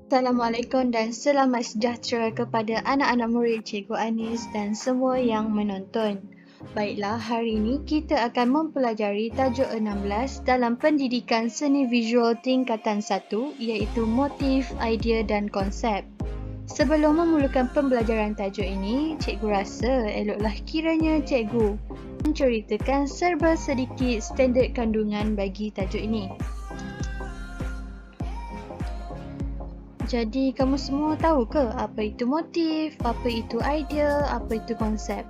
Assalamualaikum dan selamat sejahtera kepada anak-anak murid Cikgu Anis dan semua yang menonton. Baiklah, hari ini kita akan mempelajari tajuk 16 dalam pendidikan seni visual tingkatan 1 iaitu motif, idea dan konsep. Sebelum memulakan pembelajaran tajuk ini, Cikgu rasa eloklah kiranya Cikgu menceritakan serba sedikit standard kandungan bagi tajuk ini. Jadi, kamu semua tahu ke apa itu motif, apa itu idea, apa itu konsep?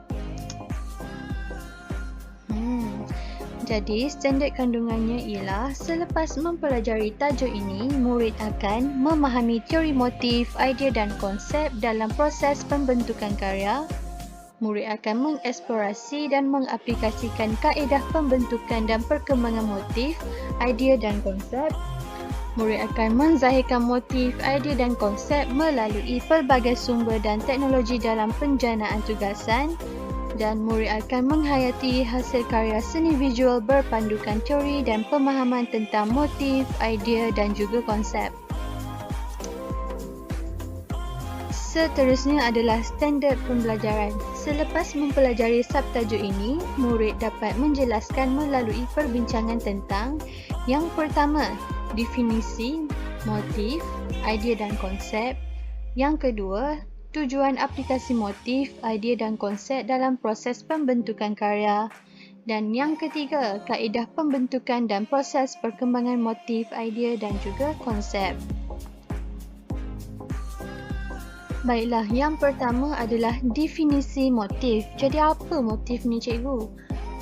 Jadi, standard kandungannya ialah selepas mempelajari tajuk ini, murid akan memahami teori motif, idea dan konsep dalam proses pembentukan karya. Murid akan mengeksplorasi dan mengaplikasikan kaedah pembentukan dan perkembangan motif, idea dan konsep. Murid akan menzahirkan motif, idea dan konsep melalui pelbagai sumber dan teknologi dalam penjanaan tugasan, dan murid akan menghayati hasil karya seni visual berpandukan teori dan pemahaman tentang motif, idea dan juga konsep. Seterusnya adalah standard pembelajaran. Selepas mempelajari subtajuk ini, murid dapat menjelaskan melalui perbincangan tentang yang pertama, definisi, motif, idea dan konsep. Yang kedua, tujuan aplikasi motif, idea dan konsep dalam proses pembentukan karya. Dan yang ketiga, kaedah pembentukan dan proses perkembangan motif, idea dan juga konsep. Baiklah, yang pertama adalah definisi motif. Jadi apa motif ni cikgu?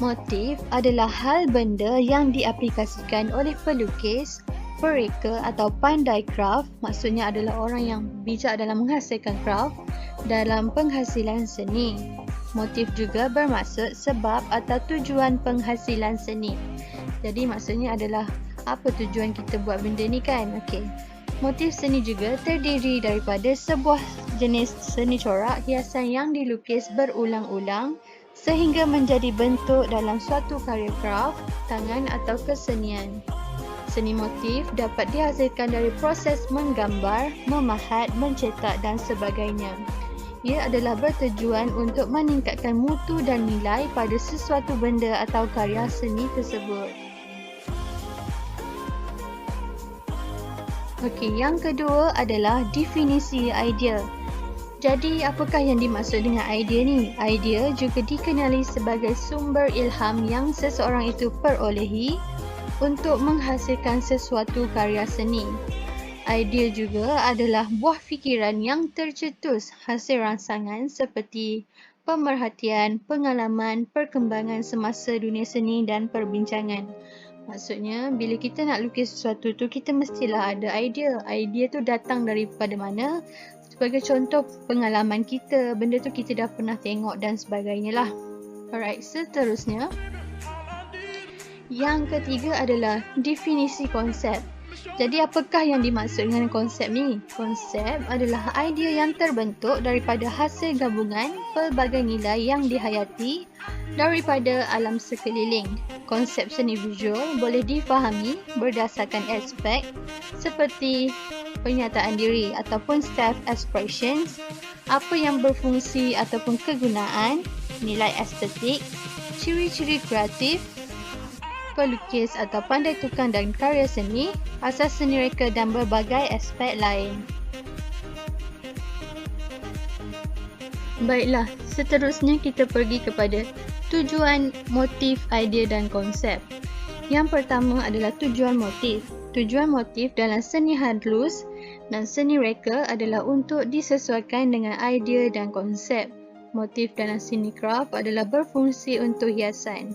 Motif adalah hal benda yang diaplikasikan oleh pelukis, pereka atau pandai kraft, maksudnya adalah orang yang bijak dalam menghasilkan kraft dalam penghasilan seni. Motif juga bermaksud sebab atau tujuan penghasilan seni. Jadi maksudnya adalah apa tujuan kita buat benda ni kan? Okey. Motif seni juga terdiri daripada sebuah jenis seni corak hiasan yang dilukis berulang-ulang sehingga menjadi bentuk dalam suatu karya kraft, tangan atau kesenian. Seni motif dapat dihasilkan dari proses menggambar, memahat, mencetak dan sebagainya. Ia adalah bertujuan untuk meningkatkan mutu dan nilai pada sesuatu benda atau karya seni tersebut. Okey, yang kedua adalah definisi idea. Jadi, apakah yang dimaksud dengan idea ni? Idea juga dikenali sebagai sumber ilham yang seseorang itu perolehi untuk menghasilkan sesuatu karya seni. Idea juga adalah buah fikiran yang tercetus hasil rangsangan seperti pemerhatian, pengalaman, perkembangan semasa dunia seni dan perbincangan. Maksudnya, bila kita nak lukis sesuatu tu, kita mestilah ada idea. Idea tu datang daripada mana? Sebagai contoh pengalaman kita, benda tu kita dah pernah tengok dan sebagainya lah. Alright, seterusnya. Yang ketiga adalah definisi konsep. Jadi apakah yang dimaksud dengan konsep ni? Konsep adalah idea yang terbentuk daripada hasil gabungan pelbagai nilai yang dihayati daripada alam sekeliling. Konsep seni visual boleh difahami berdasarkan aspek seperti penyataan diri ataupun self expressions, apa yang berfungsi ataupun kegunaan, nilai estetik, ciri-ciri kreatif, pelukis atau pandai tukang dan karya seni, asas seni reka dan berbagai aspek lain. Baiklah, seterusnya kita pergi kepada tujuan, motif, idea dan konsep. Yang pertama adalah tujuan motif. Tujuan motif dalam seni halus dan seni reka adalah untuk disesuaikan dengan idea dan konsep. Motif dalam seni kraft adalah berfungsi untuk hiasan.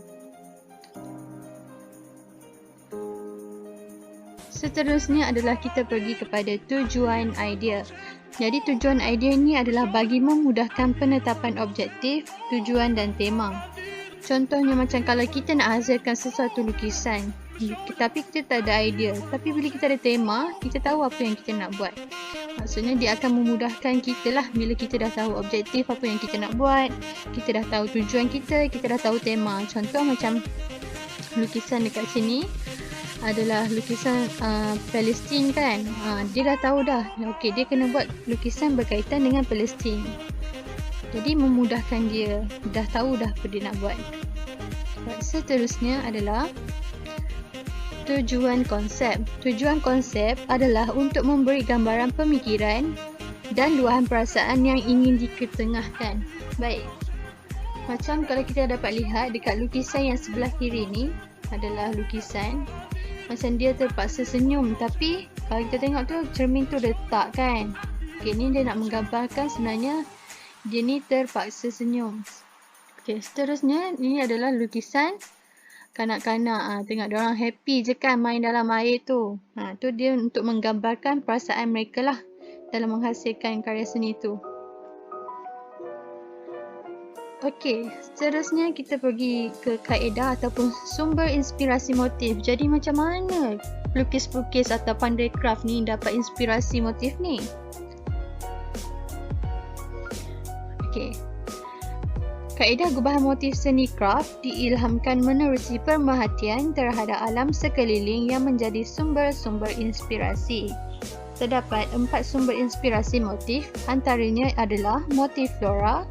Seterusnya adalah kita pergi kepada tujuan idea. Jadi tujuan idea ini adalah bagi memudahkan penetapan objektif, tujuan dan tema. Contohnya macam kalau kita nak hasilkan sesuatu lukisan, tapi kita tak ada idea. Tapi bila kita ada tema, kita tahu apa yang kita nak buat. Maksudnya dia akan memudahkan kita lah bila kita dah tahu objektif apa yang kita nak buat, kita dah tahu tujuan kita dah tahu tema. Contoh macam lukisan dekat sini. adalah lukisan Palestin kan. Dia dah tahu dah. Okey, dia kena buat lukisan berkaitan dengan Palestin. Jadi memudahkan dia. Dah tahu dah apa dia nak buat. Seterusnya adalah tujuan konsep. Tujuan konsep adalah untuk memberi gambaran pemikiran dan luahan perasaan yang ingin diketengahkan. Baik. Macam kalau kita dapat lihat dekat lukisan yang sebelah kiri ni adalah lukisan macam dia terpaksa senyum, tapi kalau kita tengok tu cermin tu letak kan. Okey, ni dia nak menggambarkan sebenarnya dia ni terpaksa senyum. Okey, seterusnya ini adalah lukisan kanak-kanak. Tengok diorang happy je kan main dalam air tu. Tu dia untuk menggambarkan perasaan mereka lah dalam menghasilkan karya seni tu. Okey, seterusnya kita pergi ke kaedah ataupun sumber inspirasi motif. Jadi macam mana pelukis-pelukis atau pandai craft ni dapat inspirasi motif ni? Okey. Kaedah gubahan motif seni craft diilhamkan menerusi pemerhatian terhadap alam sekeliling yang menjadi sumber-sumber inspirasi. Terdapat 4 sumber inspirasi motif, antaranya adalah motif flora,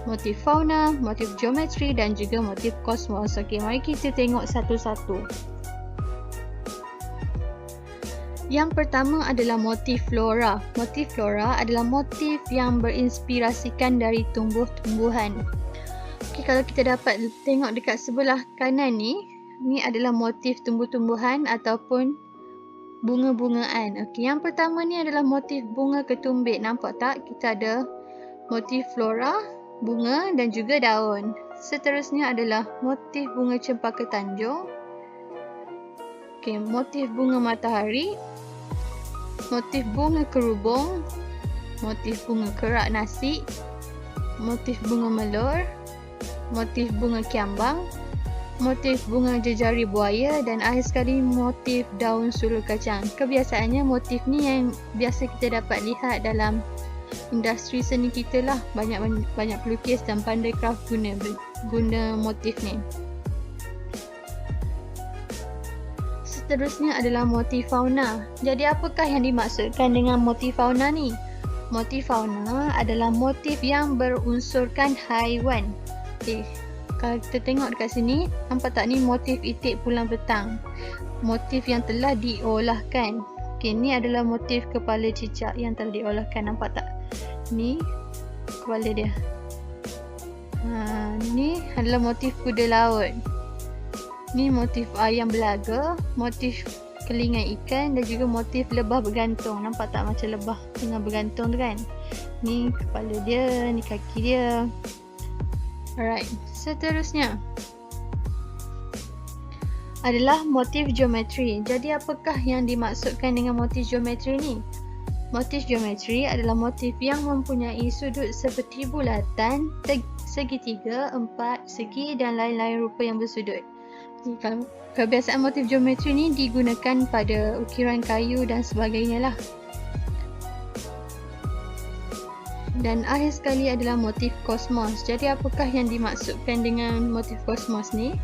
motif fauna, motif geometri dan juga motif kosmos. Okey, mari kita tengok satu-satu. Yang pertama adalah motif flora. Motif flora adalah motif yang berinspirasikan dari tumbuh-tumbuhan. Okey, kalau kita dapat tengok dekat sebelah kanan ni adalah motif tumbuh-tumbuhan ataupun bunga-bungaan. Okey, yang pertama ni adalah motif bunga ketumbit. Nampak tak? Kita ada motif flora, bunga dan juga daun. Seterusnya adalah motif bunga cempaka tanjung. Okey, motif bunga matahari, motif bunga kerubung, motif bunga kerak nasi, motif bunga melur, motif bunga kiambang, motif bunga jejari buaya dan akhir sekali motif daun sulur kacang. Kebiasaannya motif ni yang biasa kita dapat lihat dalam industri seni kita lah. Banyak pelukis dan pandai craft guna motif ni. Seterusnya adalah motif fauna. Jadi apakah yang dimaksudkan dengan motif fauna ni? Motif fauna adalah motif yang berunsurkan haiwan. Okey, kalau kita tengok dekat sini, nampak tak ni motif itik pulang petang. Motif yang telah diolahkan. Okey, ni adalah motif kepala cicak yang telah diolahkan. Nampak tak? Ni kepala dia. Ni adalah motif kuda laut. Ni motif ayam belaga, motif kelingan ikan dan juga motif lebah bergantung. Nampak tak macam lebah tengah bergantung tu kan? Ni kepala dia, ni kaki dia. Alright, seterusnya adalah motif geometri. Jadi apakah yang dimaksudkan dengan motif geometri ni? Motif geometri adalah motif yang mempunyai sudut seperti bulatan, segitiga, empat segi dan lain-lain rupa yang bersudut. Kalau kebiasaan motif geometri ni digunakan pada ukiran kayu dan sebagainya lah. Dan akhir sekali adalah motif kosmos. Jadi apakah yang dimaksudkan dengan motif kosmos ni?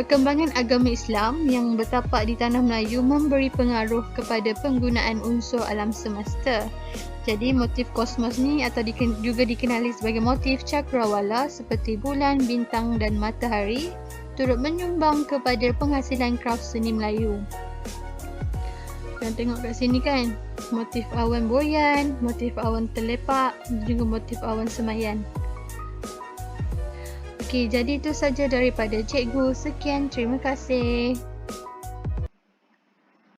Perkembangan agama Islam yang bertapak di tanah Melayu memberi pengaruh kepada penggunaan unsur alam semesta. Jadi motif kosmos ni atau juga dikenali sebagai motif cakrawala seperti bulan, bintang dan matahari turut menyumbang kepada penghasilan kraf seni Melayu. Dan tengok kat sini kan, motif awan boyan, motif awan terlepak, juga motif awan semayan. Okey, jadi itu saja daripada cikgu. Sekian, terima kasih.